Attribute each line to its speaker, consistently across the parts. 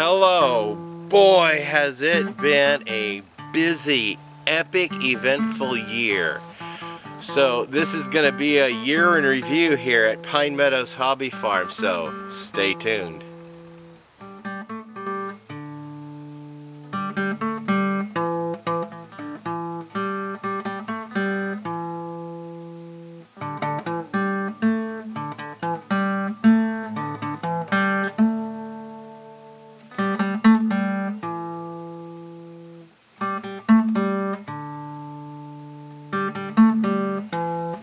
Speaker 1: Hello. Boy, has it been a busy, epic, eventful year. So this is going to be a year in review here at Pine Meadows Hobby Farms, so stay tuned.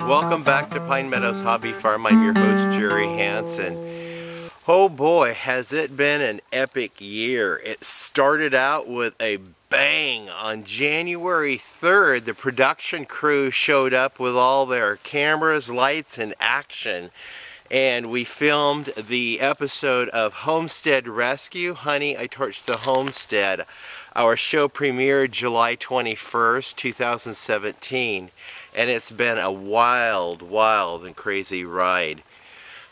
Speaker 1: Welcome back to Pine Meadows Hobby Farm. I'm your host, Jerry Hansen. Oh boy, has it been an epic year. It started out with a bang. On January 3rd, the production crew showed up with all their cameras, lights, and action. And we filmed the episode of Homestead Rescue, Honey, I Torched the Homestead. Our show premiered July 21st, 2017. And it's been a wild, wild and crazy ride.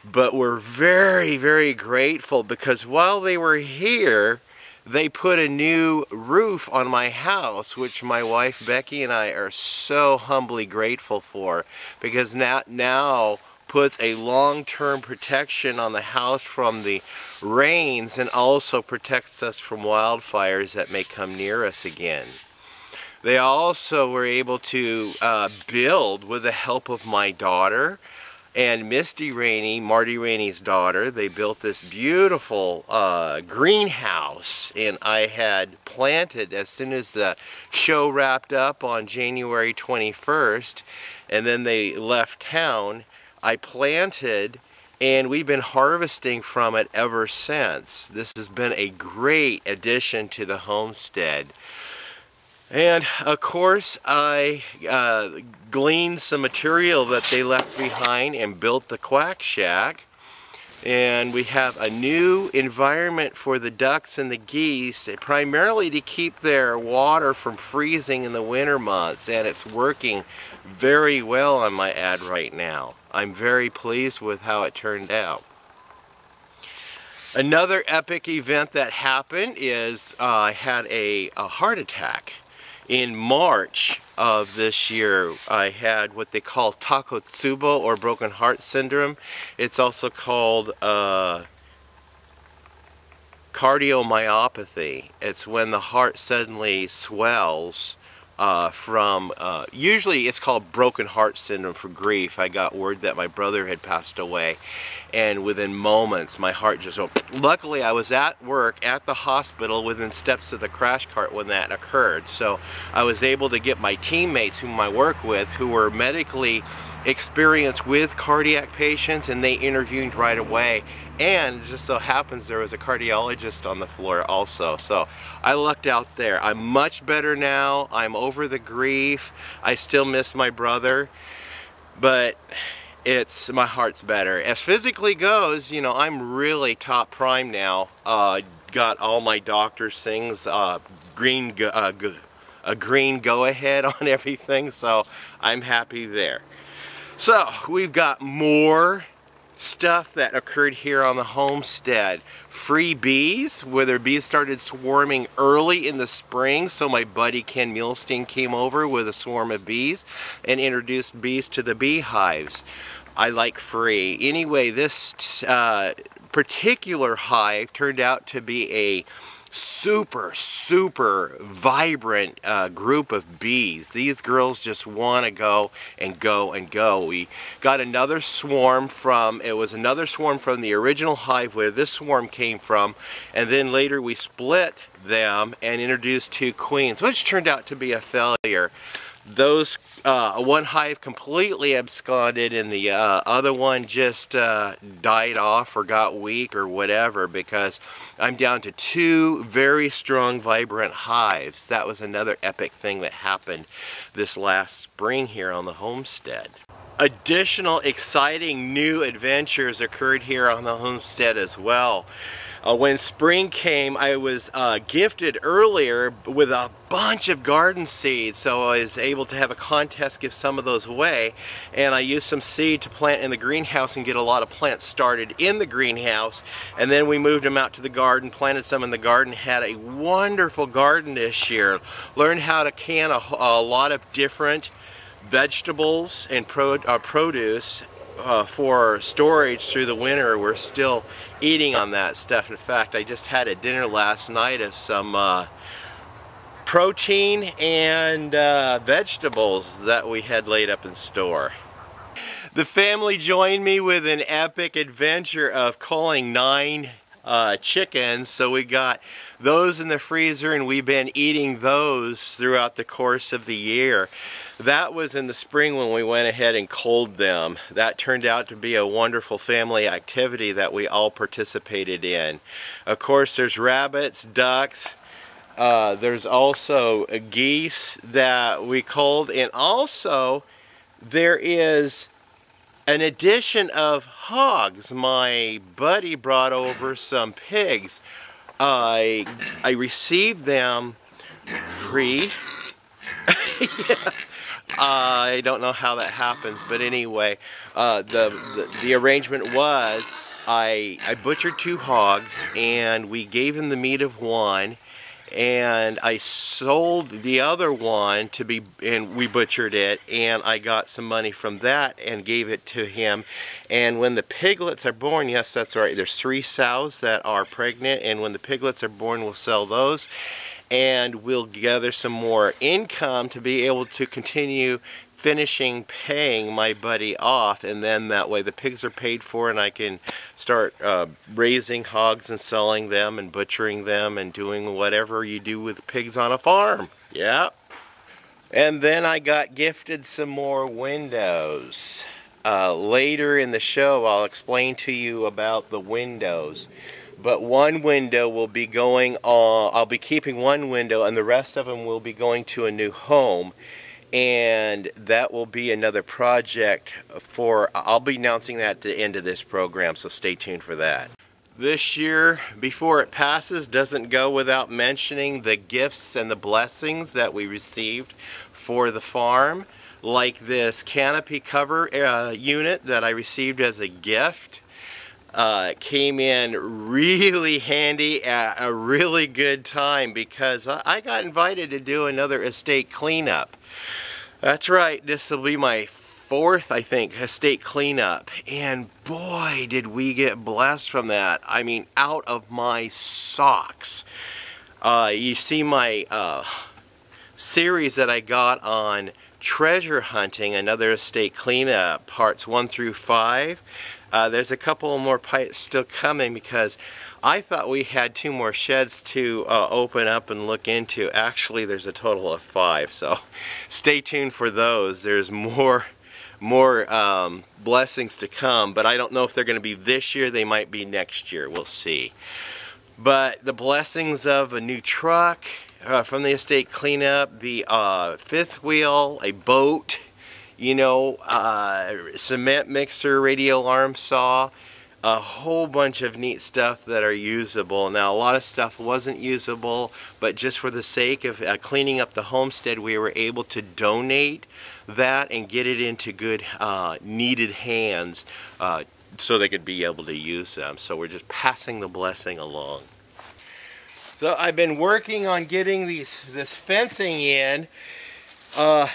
Speaker 1: But we're very, very grateful because while they were here, they put a new roof on my house, which my wife Becky and I are so humbly grateful for, because now puts a long-term protection on the house from the rains and also protects us from wildfires that may come near us again. They also were able to build with the help of my daughter and Misty Rainey, Marty Rainey's daughter. They built this beautiful greenhouse, and I had planted as soon as the show wrapped up on January 21st, and then they left town. I planted, and we've been harvesting from it ever since. This has been a great addition to the homestead. And of course, I gleaned some material that they left behind and built the quack shack. And we have a new environment for the ducks and the geese, primarily to keep their water from freezing in the winter months. And it's working very well on my ad right now. I'm very pleased with how it turned out. Another epic event that happened is I had a heart attack. In March of this year, I had what they call Takotsubo, or broken heart syndrome. It's also called cardiomyopathy. It's when the heart suddenly swells usually it's called broken heart syndrome for grief. I got word that my brother had passed away, and within moments my heart just went. Luckily I was at work at the hospital within steps of the crash cart when that occurred, so I was able to get my teammates whom I work with, who were medically experienced with cardiac patients, and they intervened right away. And it just so happens there was a cardiologist on the floor also, so I lucked out there. I'm much better now. I'm over the grief. I still miss my brother, but my heart's better. As physically goes, you know, I'm really top prime now. Got all my doctor's things, a green go-ahead on everything, so I'm happy there. So we've got more stuff that occurred here on the homestead. Free bees, where their bees started swarming early in the spring, so my buddy Ken Muhlstein came over with a swarm of bees and introduced bees to the beehives. I like free. Anyway, this particular hive turned out to be a super vibrant group of bees. These girls just want to go and go and go. We got another swarm from, it was another swarm from the original hive where this swarm came from, and then later we split them and introduced two queens, which turned out to be a failure. Those one hive completely absconded, and the other one just died off or got weak or whatever, because I'm down to two very strong, vibrant hives. That was another epic thing that happened this last spring here on the homestead. Additional exciting new adventures occurred here on the homestead as well. When spring came, I was gifted earlier with a bunch of garden seeds, so I was able to have a contest, give some of those away, and I used some seed to plant in the greenhouse and get a lot of plants started in the greenhouse, and then we moved them out to the garden, planted some in the garden, had a wonderful garden this year, learned how to can a lot of different vegetables and produce for storage through the winter. We're still eating on that stuff. In fact, I just had a dinner last night of some protein and vegetables that we had laid up in store. The family joined me with an epic adventure of culling 9 chickens, so we got those in the freezer and we've been eating those throughout the course of the year. That was in the spring when we went ahead and culled them. That turned out to be a wonderful family activity that we all participated in. Of course, there's rabbits, ducks, there's also geese that we culled, and also there is an addition of hogs. My buddy brought over some pigs. I received them free. Yeah. I don't know how that happens, but anyway, the arrangement was I butchered 2 hogs and we gave him the meat of one, and I sold the other one and we butchered it, and I got some money from that and gave it to him. And when the piglets are born, yes, that's right, there's 3 sows that are pregnant, and when the piglets are born, we'll sell those. And we'll gather some more income to be able to continue finishing paying my buddy off, and then that way the pigs are paid for and I can start raising hogs and selling them and butchering them and doing whatever you do with pigs on a farm. Yeah. And then I got gifted some more windows. Later in the show I'll explain to you about the windows. But one window will be going on, I'll be keeping one window, and the rest of them will be going to a new home. And that will be another project I'll be announcing that at the end of this program, so stay tuned for that. This year, before it passes, doesn't go without mentioning the gifts and the blessings that we received for the farm. Like this canopy cover unit that I received as a gift. It came in really handy at a really good time because I got invited to do another estate cleanup. That's right, this will be my 4th, I think, estate cleanup, and boy did we get blessed from that. I mean, out of my socks. You see my series that I got on treasure hunting, another estate cleanup, parts 1 through 5. There's a couple more parts still coming because I thought we had 2 more sheds to open up and look into. Actually, there's a total of 5, so stay tuned for those. There's more blessings to come, but I don't know if they're going to be this year. They might be next year. We'll see. But the blessings of a new truck from the estate cleanup, the 5th wheel, a boat, you know, cement mixer, radial arm saw, a whole bunch of neat stuff that are usable. Now, a lot of stuff wasn't usable, but just for the sake of cleaning up the homestead, we were able to donate that and get it into good needed hands so they could be able to use them. So we're just passing the blessing along. So I've been working on getting this fencing in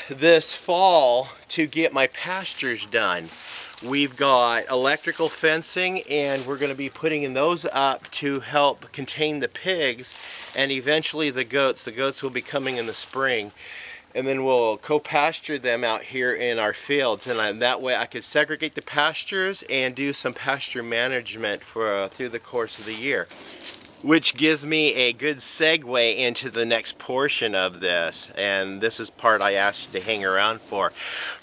Speaker 1: this fall to get my pastures done. We've got electrical fencing, and we're going to be putting in those up to help contain the pigs and eventually the goats. The goats will be coming in the spring, and then we'll co-pasture them out here in our fields, and that way I could segregate the pastures and do some pasture management for through the course of the year. Which gives me a good segue into the next portion of this, and this is part I asked you to hang around for.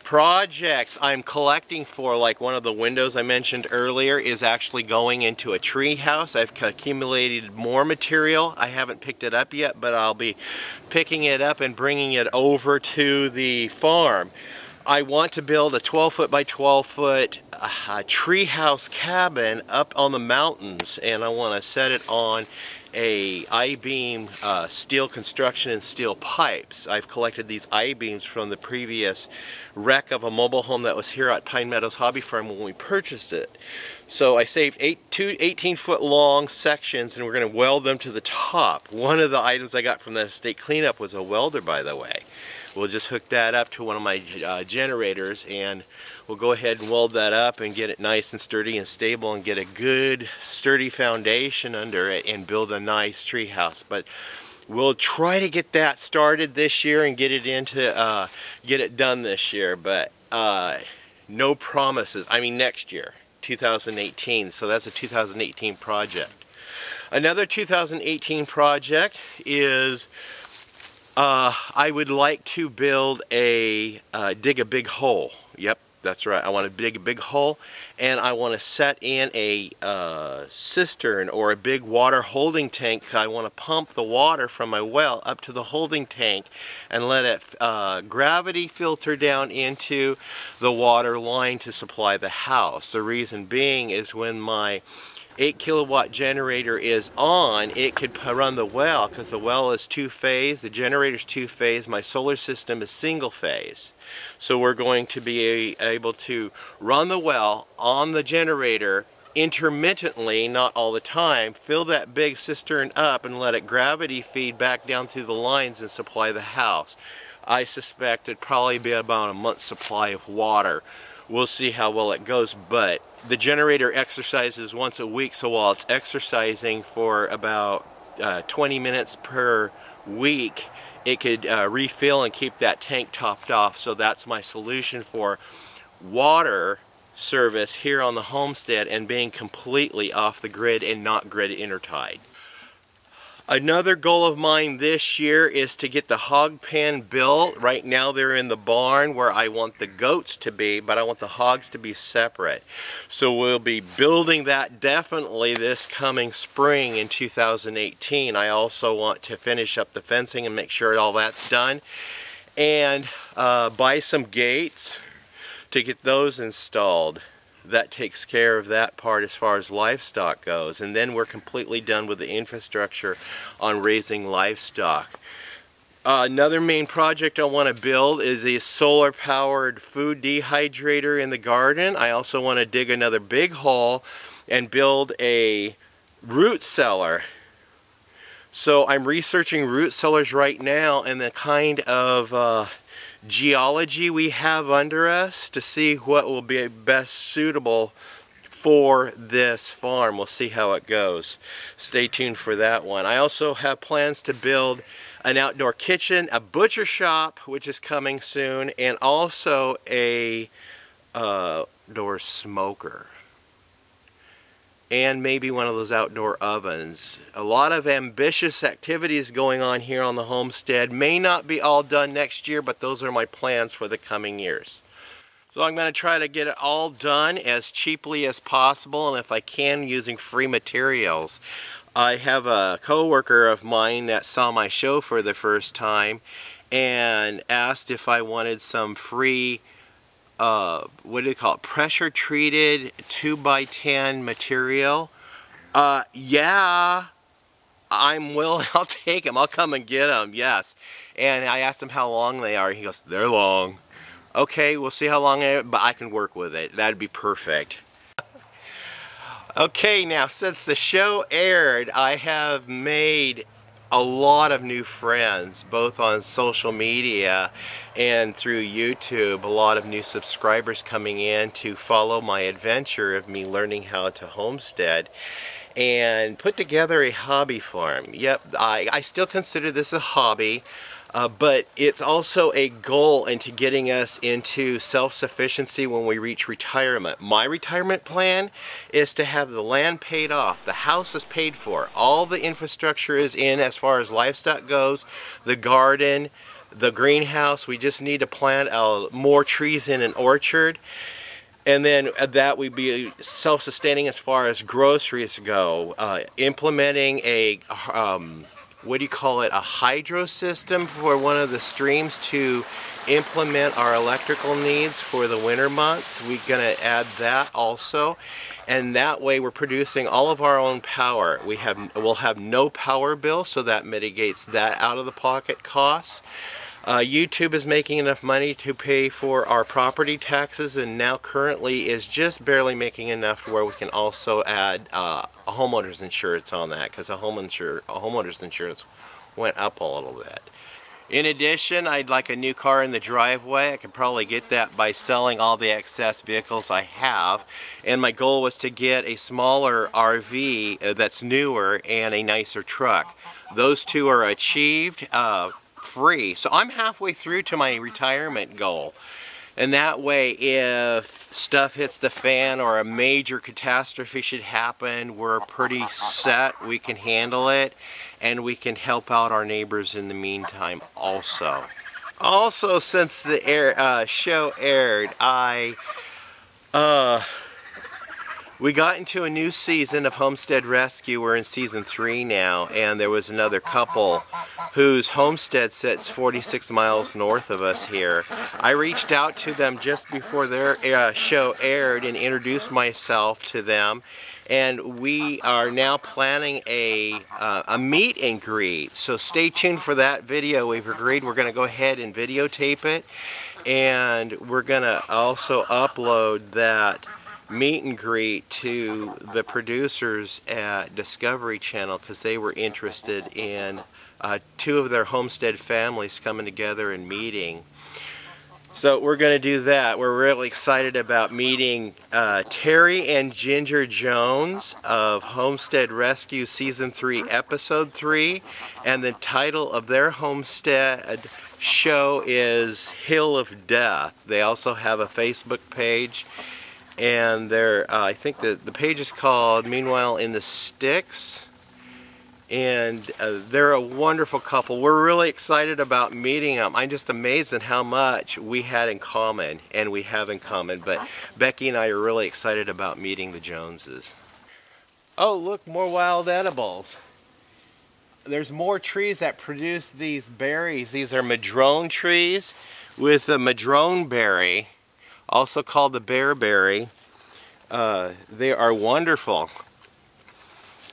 Speaker 1: Projects I'm collecting for, like one of the windows I mentioned earlier, is actually going into a tree house. I've accumulated more material. I haven't picked it up yet, but I'll be picking it up and bringing it over to the farm. I want to build a 12-foot by 12-foot treehouse cabin up on the mountains, and I want to set it on a I-beam steel construction and steel pipes. I've collected these I-beams from the previous wreck of a mobile home that was here at Pine Meadows Hobby Farm when we purchased it. So I saved two 18-foot long sections, and we're going to weld them to the top. One of the items I got from the estate cleanup was a welder, by the way. We'll just hook that up to one of my generators, and we'll go ahead and weld that up and get it nice and sturdy and stable and get a good sturdy foundation under it and build a nice tree house. But we'll try to get that started this year and get it done this year, but no promises. I mean next year, 2018. So that's a 2018 project. Another 2018 project is I would like to build dig a big hole. Yep, that's right. I want to dig a big hole, and I want to set in a cistern or a big water holding tank. I want to pump the water from my well up to the holding tank and let it gravity filter down into the water line to supply the house. The reason being is when my 8 kilowatt generator is on, it could run the well, because the well is two-phase, the generator's two-phase, my solar system is single-phase. So we're going to be able to run the well on the generator intermittently, not all the time, fill that big cistern up and let it gravity feed back down through the lines and supply the house. I suspect it'd probably be about a month's supply of water. We'll see how well it goes, but the generator exercises once a week, so while it's exercising for about 20 minutes per week, it could refill and keep that tank topped off. So that's my solution for water service here on the homestead and being completely off the grid and not grid intertied. Another goal of mine this year is to get the hog pen built. Right now they're in the barn where I want the goats to be, but I want the hogs to be separate. So we'll be building that definitely this coming spring in 2018. I also want to finish up the fencing and make sure all that's done, and buy some gates to get those installed. That takes care of that part as far as livestock goes, and then we're completely done with the infrastructure on raising livestock. Another main project I want to build is a solar powered food dehydrator in the garden. I also want to dig another big hole and build a root cellar. So I'm researching root cellars right now and the kind of geology we have under us to see what will be best suitable for this farm. We'll see how it goes. Stay tuned for that one. I also have plans to build an outdoor kitchen, a butcher shop, which is coming soon, and also a outdoor smoker. And maybe one of those outdoor ovens. A lot of ambitious activities going on here on the homestead. May not be all done next year, but those are my plans for the coming years. So I'm going to try to get it all done as cheaply as possible, and if I can, using free materials. I have a co-worker of mine that saw my show for the first time and asked if I wanted some free what do you call it, pressure treated 2x10 material. Yeah, I'll take them. I'll come and get them, yes. And I asked him how long they are. He goes, they're long. Okay, we'll see how long but I can work with it. That'd be perfect. Okay, now since the show aired, I have made a lot of new friends, both on social media and through YouTube. A lot of new subscribers coming in to follow my adventure of me learning how to homestead and put together a hobby farm. Yep, I still consider this a hobby, but it's also a goal into getting us into self-sufficiency when we reach retirement. My retirement plan is to have the land paid off, the house is paid for, all the infrastructure is in as far as livestock goes, the garden, the greenhouse. We just need to plant more trees in an orchard. And then that would be self-sustaining as far as groceries go. Implementing a what do you call it, a hydro system for one of the streams to implement our electrical needs for the winter months. We're going to add that also, and that way we're producing all of our own power. We'll have no power bill, so that mitigates that out of the pocket costs. YouTube is making enough money to pay for our property taxes, and now currently is just barely making enough to where we can also add a homeowner's insurance on that, because a homeowner's insurance went up a little bit. In addition, I'd like a new car in the driveway. I could probably get that by selling all the excess vehicles I have, and my goal was to get a smaller RV that's newer and a nicer truck. Those two are achieved free. So I'm halfway through to my retirement goal. And that way, if stuff hits the fan or a major catastrophe should happen, we're pretty set. We can handle it, and we can help out our neighbors in the meantime also. Also, since the show aired, we got into a new season of Homestead Rescue. We're in season 3 now, and there was another couple whose homestead sits 46 miles north of us here. I reached out to them just before their show aired and introduced myself to them, and we are now planning a meet and greet. So stay tuned for that video. We've agreed we're going to go ahead and videotape it, and we're going to also upload that meet and greet to the producers at Discovery Channel, because they were interested in 2 of their homestead families coming together and meeting. So we're going to do that. We're really excited about meeting Terry and Ginger Jones of Homestead Rescue Season 3 Episode 3, and the title of their homestead show is Hill of Death. They also have a Facebook page, and I think the page is called Meanwhile in the Sticks, and they're a wonderful couple. We're really excited about meeting them. I'm just amazed at how much we had in common, and we have in common, but Becky and I are really excited about meeting the Joneses. Oh, look, more wild edibles. There's more trees that produce these berries. These are madrone trees with a madrone berry, also called the bearberry. They are wonderful,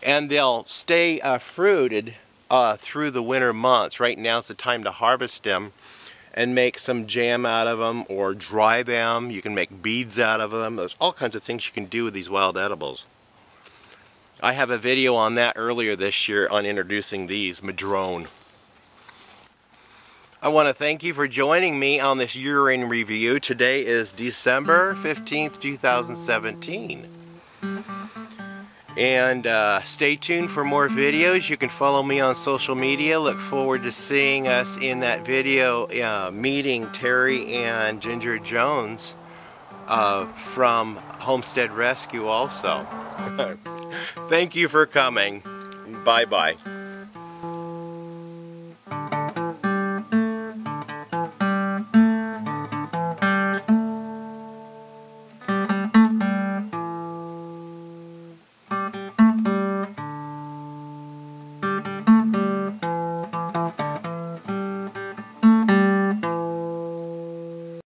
Speaker 1: and they'll stay fruited through the winter months. Right now's the time to harvest them and make some jam out of them, or dry them. You can make beads out of them. There's all kinds of things you can do with these wild edibles. I have a video on that earlier this year on introducing these madrone. I want to thank you for joining me on this year in review. Today is December 15th, 2017. And stay tuned for more videos. You can follow me on social media. Look forward to seeing us in that video meeting Terry and Ginger Jones from Homestead Rescue also. Thank you for coming. Bye-bye.